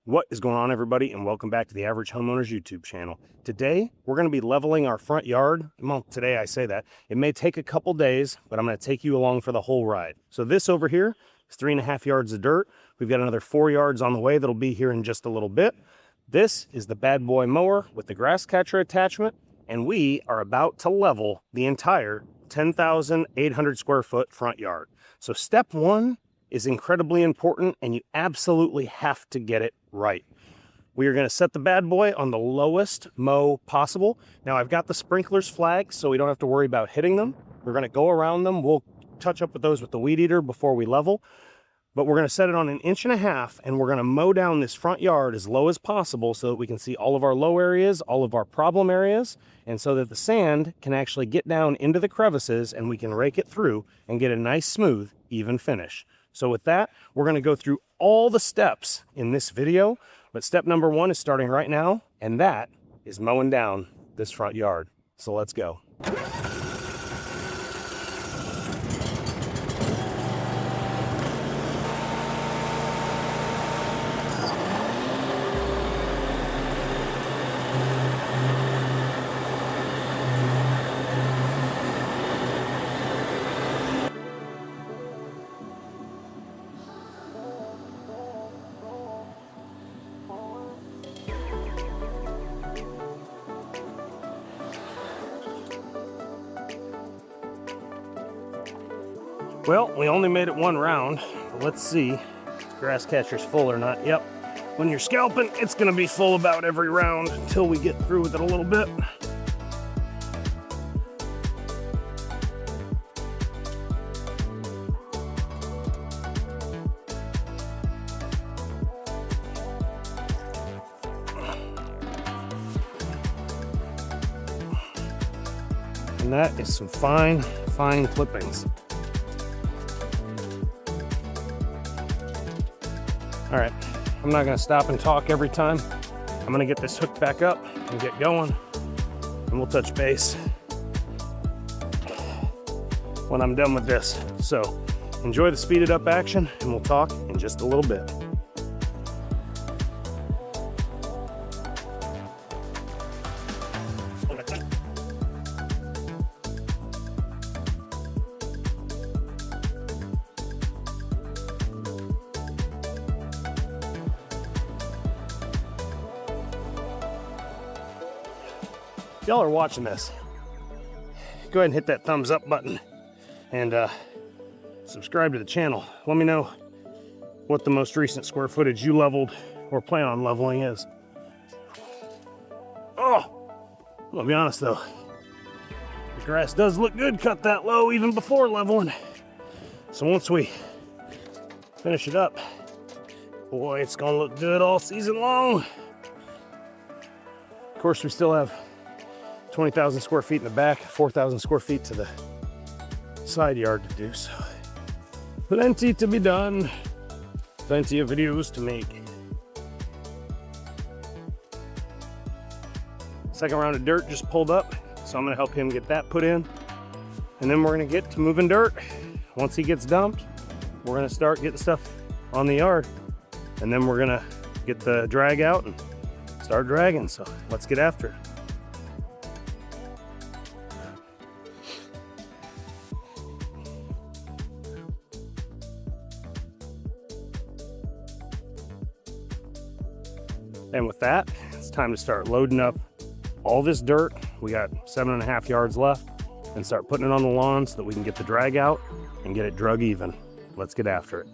What is going on, everybody, and welcome back to the Average Homeowners YouTube channel. Today, we're going to be leveling our front yard. Well, today I say that. It may take a couple days, but I'm going to take you along for the whole ride. So this over here is 3.5 yards of dirt. We've got another 4 yards on the way that'll be here in just a little bit. This is the bad boy mower with the grass catcher attachment, and we are about to level the entire 10,800 square foot front yard. So step one is incredibly important, and you absolutely have to get it right. We are going to set the bad boy on the lowest mow possible. Now I've got the sprinklers flagged so we don't have to worry about hitting them. We're going to go around them. We'll touch up with those with the weed eater before we level, but we're going to set it on 1.5 inches, and we're going to mow down this front yard as low as possible so that we can see all of our low areas, all of our problem areas, and so that the sand can actually get down into the crevices and we can rake it through and get a nice, smooth, even finish. So with that, we're going to go through all the steps in this video, but step number one is starting right now, and that is mowing down this front yard. So let's go. Well, we only made it one round. Let's see if grass catcher's full or not. Yep. When you're scalping, it's going to be full about every round until we get through with it a little bit. And that is some fine, fine clippings. All right, I'm not gonna stop and talk every time. I'm gonna get this hooked back up and get going, and we'll touch base when I'm done with this. So enjoy the speeded up action, and we'll talk in just a little bit. If y'all are watching this, go ahead and hit that thumbs up button and subscribe to the channel. Let me know what the most recent square footage you leveled or plan on leveling is. Oh, I'll be honest though, the grass does look good cut that low even before leveling. So once we finish it up, boy, it's gonna look good all season long. Of course, we still have 20,000 square feet in the back, 4,000 square feet to the side yard to do, so plenty to be done, plenty of videos to make. Second round of dirt just pulled up, so I'm gonna help him get that put in, and then we're gonna get to moving dirt. Once he gets dumped, we're gonna start getting stuff on the yard, and then we're gonna get the drag out and start dragging, so let's get after it. And with that, it's time to start loading up all this dirt. We got 7.5 yards left, and start putting it on the lawn so that we can get the drag out and get it drug even. Let's get after it.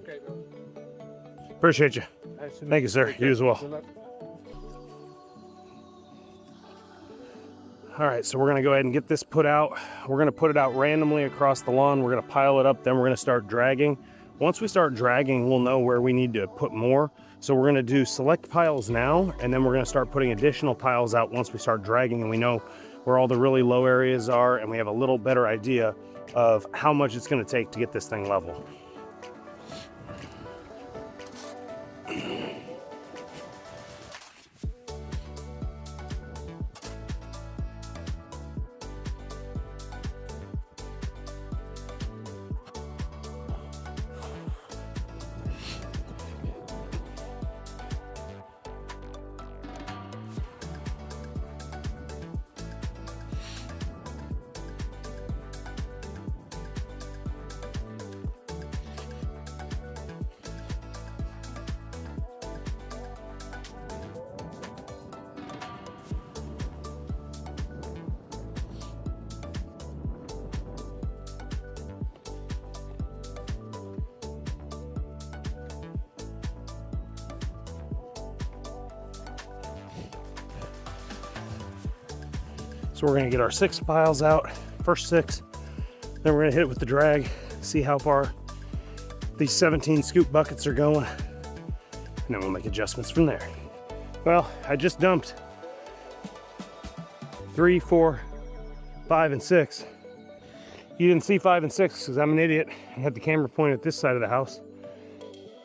Okay, bro. Appreciate you. Thank you, sir. You as well. All right, so we're gonna go ahead and get this put out. We're gonna put it out randomly across the lawn. We're gonna pile it up, then we're gonna start dragging. Once we start dragging, we'll know where we need to put more. So we're gonna do select piles now, and then we're gonna start putting additional piles out once we start dragging and we know where all the really low areas are, and we have a little better idea of how much it's gonna take to get this thing level. So we're gonna get our 6 piles out, first 6, then we're gonna hit it with the drag, see how far these 17 scoop buckets are going, and then we'll make adjustments from there. Well, I just dumped 3, 4, 5, and 6. You didn't see 5 and 6 because I'm an idiot. I had the camera pointed at this side of the house.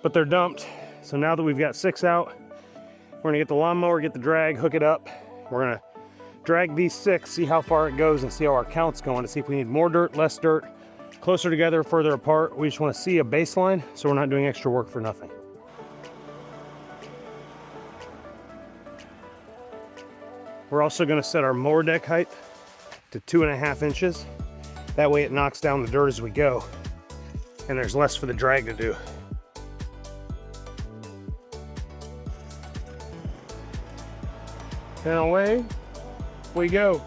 But they're dumped. So now that we've got 6 out, we're gonna get the lawnmower, get the drag, hook it up. We're gonna drag these 6, see how far it goes and see how our count's going to see if we need more dirt, less dirt, closer together, further apart. We just wanna see a baseline so we're not doing extra work for nothing. We're also gonna set our mower deck height to 2.5 inches. That way it knocks down the dirt as we go, and there's less for the drag to do. And away we go.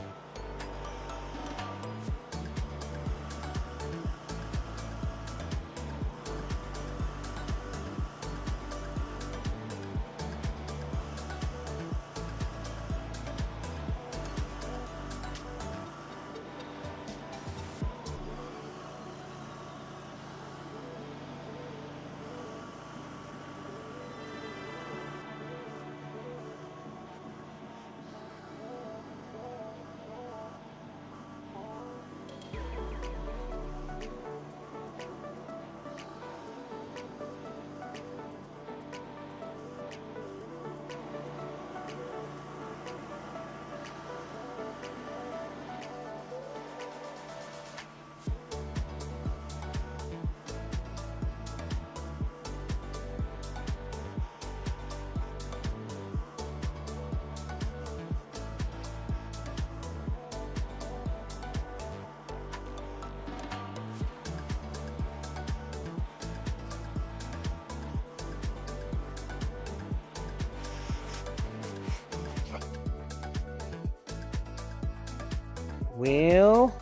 Well,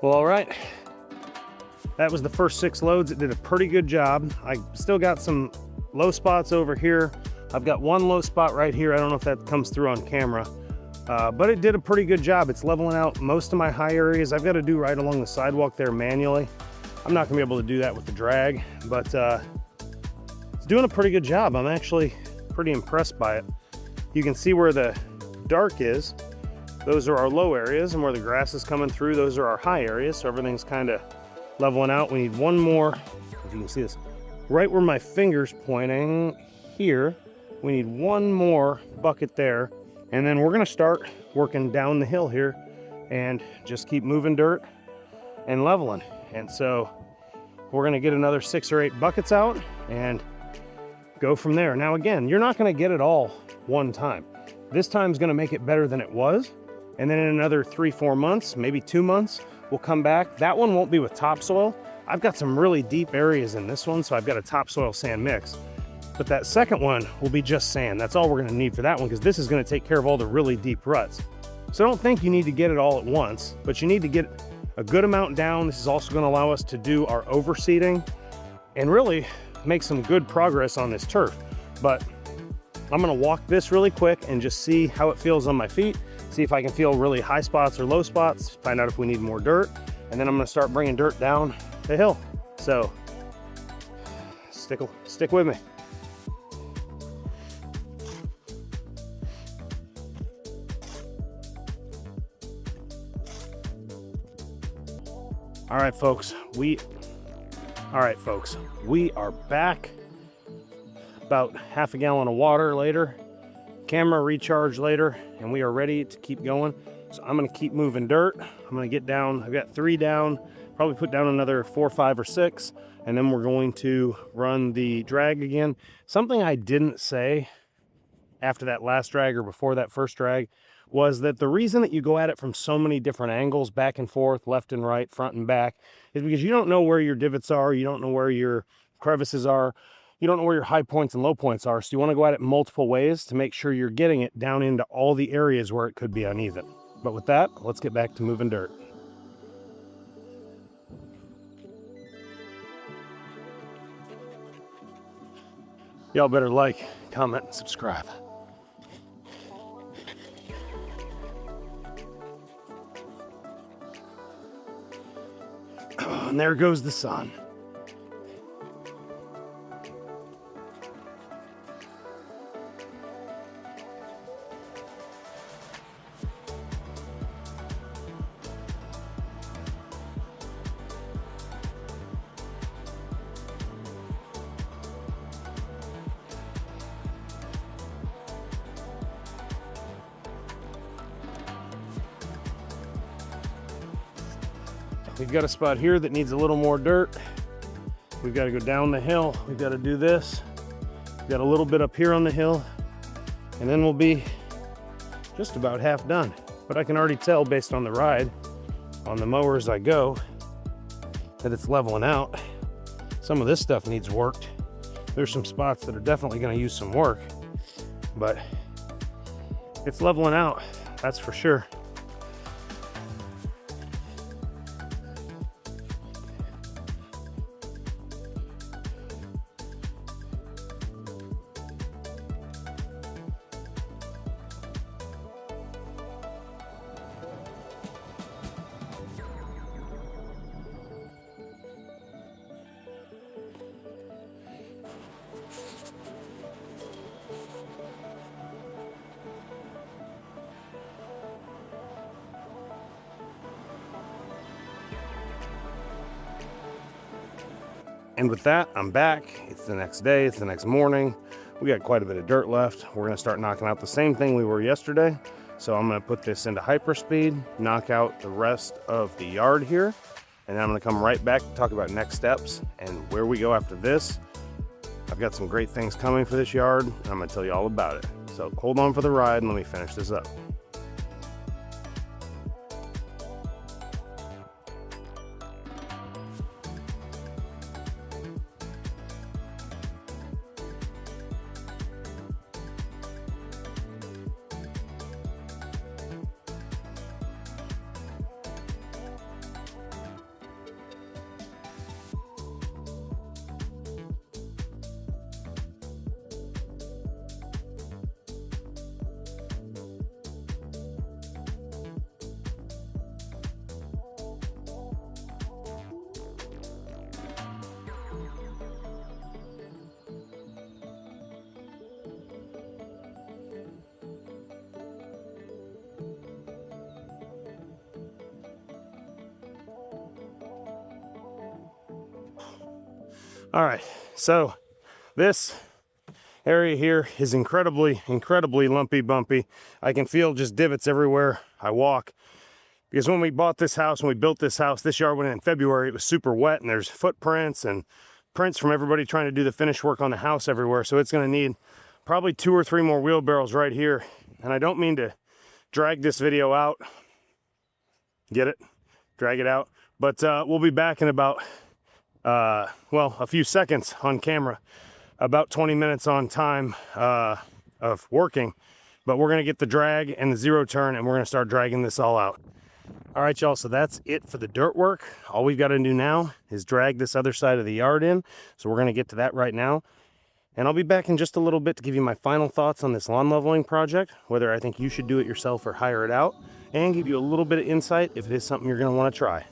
all right. That was the first 6 loads. It did a pretty good job. I still got some low spots over here. I've got one low spot right here. I don't know if that comes through on camera, but it did a pretty good job. It's leveling out most of my high areas. I've got to do right along the sidewalk there manually. I'm not gonna be able to do that with the drag, but it's doing a pretty good job. I'm actually pretty impressed by it. You can see where the dark is. Those are our low areas, and where the grass is coming through, those are our high areas. So everything's kind of leveling out. We need one more, if you can see this, right where my finger's pointing here. We need one more bucket there, and then we're gonna start working down the hill here and just keep moving dirt and leveling. And so we're gonna get another 6 or 8 buckets out and go from there. Now again, you're not gonna get it all one time. This time's gonna make it better than it was. And then in another 3, 4 months, maybe 2 months, we'll come back. That one won't be with topsoil. I've got some really deep areas in this one, so I've got a topsoil sand mix. But that second one will be just sand. That's all we're gonna need for that one, because this is gonna take care of all the really deep ruts. So don't think you need to get it all at once, but you need to get a good amount down. This is also gonna allow us to do our overseeding and really make some good progress on this turf. But I'm gonna walk this really quick and just see how it feels on my feet. See if I can feel really high spots or low spots, find out if we need more dirt, and then I'm gonna start bringing dirt down the hill. So stick with me. All right, folks, we are back. About half a gallon of water later, camera recharge later, and we are ready to keep going. So I'm gonna keep moving dirt. I'm gonna get down, I've got 3 down, probably put down another 4, 5, or 6, and then we're going to run the drag again. Something I didn't say after that last drag or before that first drag was that the reason that you go at it from so many different angles, back and forth, left and right, front and back, is because you don't know where your divots are, you don't know where your crevices are, you don't know where your high points and low points are. So you want to go at it multiple ways to make sure you're getting it down into all the areas where it could be uneven. But with that, let's get back to moving dirt. Y'all better like, comment, and subscribe. and there goes the sun. We've got a spot here that needs a little more dirt. We've got to go down the hill. We've got to do this. We've got a little bit up here on the hill, and then we'll be just about half done. But I can already tell based on the ride, on the mower as I go, that it's leveling out. Some of this stuff needs worked. There's some spots that are definitely going to use some work, but it's leveling out, that's for sure. And with that, I'm back. It's the next day, it's the next morning. We got quite a bit of dirt left. We're gonna start knocking out the same thing we were yesterday. So I'm gonna put this into hyperspeed, knock out the rest of the yard here, and then I'm gonna come right back to talk about next steps and where we go after this. I've got some great things coming for this yard, and I'm gonna tell you all about it. So hold on for the ride and let me finish this up. All right, so this area here is incredibly lumpy, bumpy. I can feel just divots everywhere I walk. Because when we bought this house, when we built this house, this yard went in February, it was super wet, and there's footprints and prints from everybody trying to do the finish work on the house everywhere. So it's gonna need probably 2 or 3 more wheelbarrows right here. And I don't mean to drag this video out. Get it? Drag it out. But we'll be back in about well, a few seconds on camera, about 20 minutes on time of working, but we're going to get the drag and the zero turn, and we're going to start dragging this all out. All right, y'all, so that's it for the dirt work. All we've got to do now is drag this other side of the yard in, so we're going to get to that right now. And I'll be back in just a little bit to give you my final thoughts on this lawn leveling project, whether I think you should do it yourself or hire it out, and give you a little bit of insight if it is something you're going to want to try.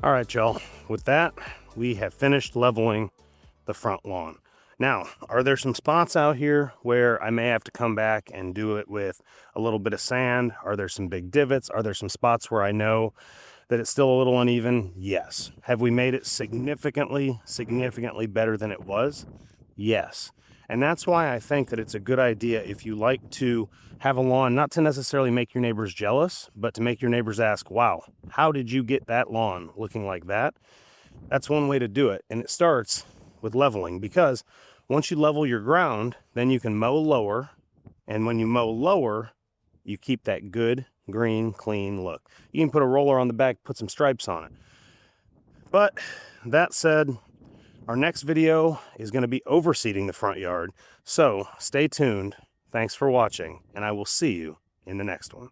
All right, y'all, with that, we have finished leveling the front lawn. Now, are there some spots out here where I may have to come back and do it with a little bit of sand? Are there some big divots? Are there some spots where I know that it's still a little uneven? Yes. Have we made it significantly better than it was? Yes. And that's why I think that it's a good idea, if you like to have a lawn, not to necessarily make your neighbors jealous, but to make your neighbors ask, wow, how did you get that lawn looking like that? That's one way to do it. And it starts with leveling, because once you level your ground, then you can mow lower. And when you mow lower, you keep that good, green, clean look. You can put a roller on the back, put some stripes on it. But that said, our next video is going to be overseeding the front yard. So stay tuned. Thanks for watching, and I will see you in the next one.